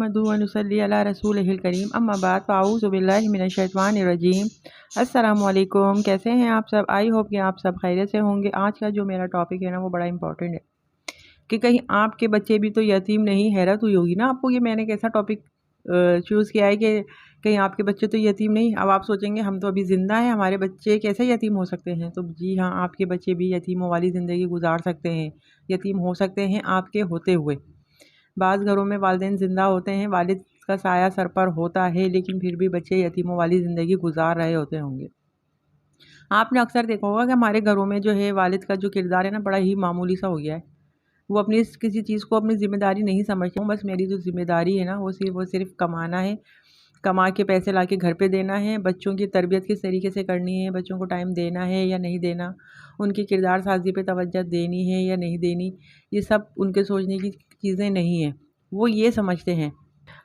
नहमदुहु व नुसल्ली अला रसूलिहिल करीम अम्मा बाद फ़अऊज़ु बिल्लाहि मिनश्शैतानिर रजीम। अस्सलामु अलैकुम, कैसे हैं आप सब? आई होप कि आप सब खैरियत से होंगे। आज का जो मेरा टॉपिक है ना वो बड़ा इंपॉर्टेंट है कि कहीं आपके बच्चे भी तो यतीम नहीं। हैरत हुई होगी ना आपको कि मैंने कैसा टॉपिक चूज़ किया है कि कहीं आपके बच्चे तो यतीम नहीं। अब आप सोचेंगे हम तो अभी ज़िंदा हैं, हमारे बच्चे कैसे यतीम हो सकते हैं? तो जी हाँ, आपके बच्चे भी यतीमों वाली ज़िंदगी गुजार सकते हैं, यतीम हो सकते हैं आपके होते हुए। बाज़ घरों में वालिदैन ज़िंदा होते हैं, वालिद का साया सर पर होता है, लेकिन फिर भी बच्चे यतीमों वाली ज़िंदगी गुजार रहे होते होंगे। आपने अक्सर देखा होगा कि हमारे घरों में जो है वालिद का जो किरदार है ना बड़ा ही मामूली सा हो गया है। वो अपनी किसी चीज़ को अपनी ज़िम्मेदारी नहीं समझते। बस मेरी जो ज़िम्मेदारी है ना वो सिर्फ कमाना है, कमा के पैसे ला के घर पे देना है, बच्चों की तरबियत किस तरीके से करनी है, बच्चों को टाइम देना है या नहीं देना, उनकी किरदार साजी पे तवज्जो देनी है या नहीं देनी, ये सब उनके सोचने की चीज़ें नहीं हैं। वो ये समझते हैं।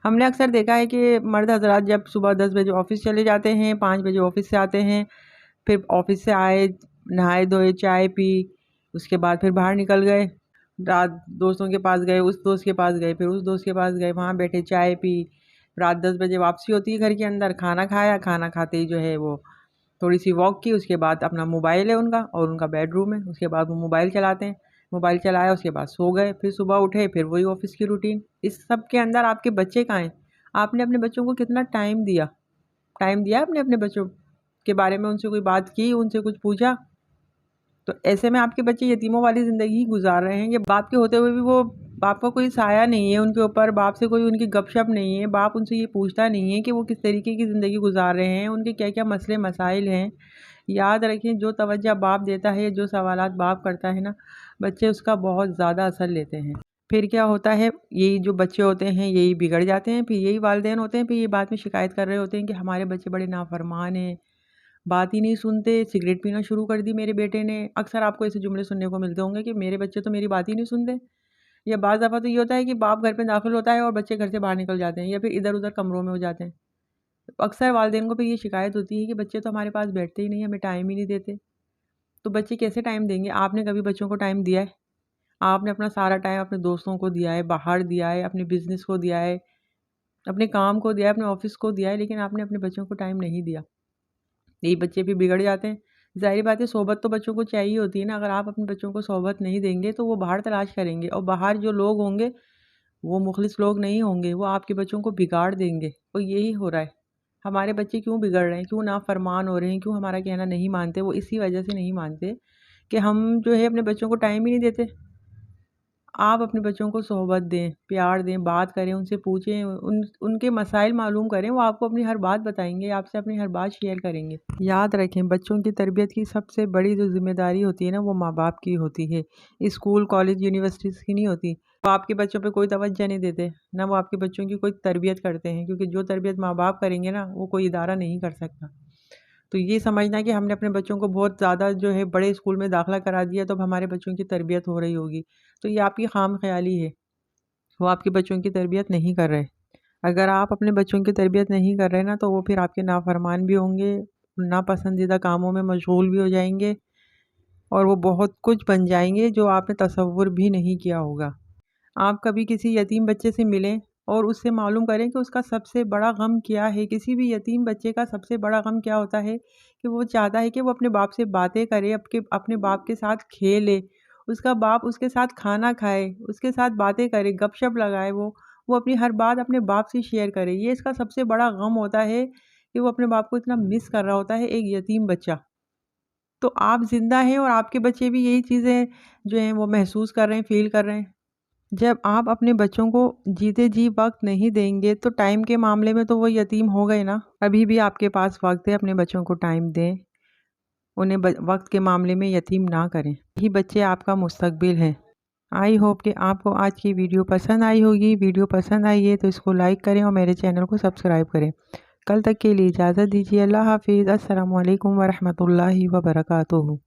हमने अक्सर देखा है कि मर्द हज़रात जब सुबह 10 बजे ऑफ़िस चले जाते हैं, 5 बजे ऑफ़िस से आते हैं, फिर ऑफ़िस से आए, नहाए धोए, चाय पी, उसके बाद फिर बाहर निकल गए, रात दोस्तों के पास गए, उस दोस्त के पास गए, फिर उस दोस्त के पास गए, वहाँ बैठे चाय पी, रात 10 बजे वापसी होती है घर के अंदर, खाना खाया, खाना खाते ही जो है वो थोड़ी सी वॉक की, उसके बाद अपना मोबाइल है उनका और उनका बेडरूम है, उसके बाद वो मोबाइल चलाते हैं, मोबाइल चलाया उसके बाद सो गए, फिर सुबह उठे, फिर वही ऑफ़िस की रूटीन। इस सब के अंदर आपके बच्चे कहाँ हैं? आपने अपने बच्चों को कितना टाइम दिया आपने अपने बच्चों के बारे में, उनसे कोई बात की, उनसे कुछ पूछा? तो ऐसे में आपके बच्चे यतीमों वाली ज़िंदगी गुजार रहे हैं। ये बाप के होते हुए भी वो बाप का कोई साया नहीं है उनके ऊपर, बाप से कोई उनकी गपशप नहीं है, बाप उनसे ये पूछता नहीं है कि वो किस तरीके की ज़िंदगी गुजार रहे हैं, उनके क्या क्या मसले मसाइल हैं। याद रखें, जो तवज्जो बाप देता है, जो सवालात बाप करता है ना, बच्चे उसका बहुत ज़्यादा असर लेते हैं। फिर क्या होता है, यही जो बच्चे होते हैं यही बिगड़ जाते हैं, फिर यही वालिदैन होते हैं, फिर ये बाद में शिकायत कर रहे होते हैं कि हमारे बच्चे बड़े नाफरमान हैं, बात ही नहीं सुनते, सिगरेट पीना शुरू कर दी मेरे बेटे ने। अक्सर आपको ऐसे जुमले सुनने को मिलते होंगे कि मेरे बच्चे तो मेरी बात ही नहीं सुनते। या बाज़ दफ़ा तो ये होता है कि बाप घर पे दाखिल होता है और बच्चे घर से बाहर निकल जाते हैं या फिर इधर-उधर कमरों में हो जाते हैं। तो अक्सर वालिदैन को फिर ये शिकायत होती है कि बच्चे तो हमारे पास बैठते ही नहीं, हमें टाइम ही नहीं देते। तो बच्चे कैसे टाइम देंगे? आपने कभी बच्चों को टाइम दिया है? आपने अपना सारा टाइम अपने दोस्तों को दिया है, बाहर दिया है, अपने बिज़नेस को दिया है, अपने काम को दिया है, अपने ऑफ़िस को दिया है, लेकिन आपने अपने बच्चों को टाइम नहीं दिया। यही बच्चे भी बिगड़ जाते हैं। ज़ाहिर बात है, सोबत तो बच्चों को चाहिए होती है ना। अगर आप अपने बच्चों को सोबत नहीं देंगे तो वो बाहर तलाश करेंगे और बाहर जो लोग होंगे वो मुखलिस लोग नहीं होंगे, वो आपके बच्चों को बिगाड़ देंगे। और यही हो रहा है। हमारे बच्चे क्यों बिगड़ रहे हैं, क्यों नाफरमान हो रहे हैं, क्यों हमारा कहना नहीं मानते? वो इसी वजह से नहीं मानते कि हम जो है अपने बच्चों को टाइम ही नहीं देते। आप अपने बच्चों को सोहबत दें, प्यार दें, बात करें, उनसे पूछें, उनके मसाइल मालूम करें, वो आपको अपनी हर बात बताएँगे, आपसे अपनी हर बात शेयर करेंगे। याद रखें, बच्चों की तरबियत की सबसे बड़ी जो ज़िम्मेदारी होती है ना वो माँ-बाप की होती है। स्कूल, कॉलेज, यूनिवर्सिटीज़ की नहीं होती। वो आपके बच्चों पे कोई तवज्जो नहीं देते, ना वो आपके बच्चों की कोई तरबियत करते हैं, क्योंकि जो तरबियत माँ-बाप करेंगे ना वो कोई इदारा नहीं कर सकता। तो ये समझना कि हमने अपने बच्चों को बहुत ज़्यादा जो है बड़े स्कूल में दाखिला करा दिया तो अब हमारे बच्चों की तरबियत हो रही होगी, तो ये आपकी खाम-ख़याली है। वो आपके बच्चों की तरबियत नहीं कर रहे। अगर आप अपने बच्चों की तरबियत नहीं कर रहे ना तो वो फिर आपके नाफरमान भी होंगे, नापसंदीदा कामों में मशगूल भी हो जाएँगे और वो बहुत कुछ बन जाएँगे जो आपने तसव्वुर भी नहीं किया होगा। आप कभी किसी यतीम बच्चे से मिलें और उससे मालूम करें कि उसका सबसे बड़ा गम क्या है। किसी भी यतीम बच्चे का सबसे बड़ा गम क्या होता है कि वो चाहता है कि वो अपने बाप से बातें करे, अपने बाप के साथ खेले, उसका बाप उसके साथ खाना खाए, उसके साथ बातें करे, गपशप लगाए, वो अपनी हर बात अपने बाप से शेयर करे। ये इसका सबसे बड़ा गम होता है कि वो अपने बाप को इतना मिस कर रहा होता है, एक यतीम बच्चा। तो आप ज़िंदा हैं और आपके बच्चे भी यही चीज़ें जो हैं वो महसूस कर रहे हैं, फ़ील कर रहे हैं। जब आप अपने बच्चों को जीते जी वक़्त नहीं देंगे तो टाइम के मामले में तो वो यतीम हो गए ना। अभी भी आपके पास वक़्त है, अपने बच्चों को टाइम दें, उन्हें वक़्त के मामले में यतीम ना करें। यही बच्चे आपका मुस्तकबिल हैं। आई होप कि आपको आज की वीडियो पसंद आई होगी। वीडियो पसंद आई है तो इसको लाइक करें और मेरे चैनल को सब्सक्राइब करें। कल तक के लिए इजाज़त दीजिए। अल्लाह हाफ़िज़। अस्सलामु अलैकुम व रहमतुल्लाहि व बरकातुहू।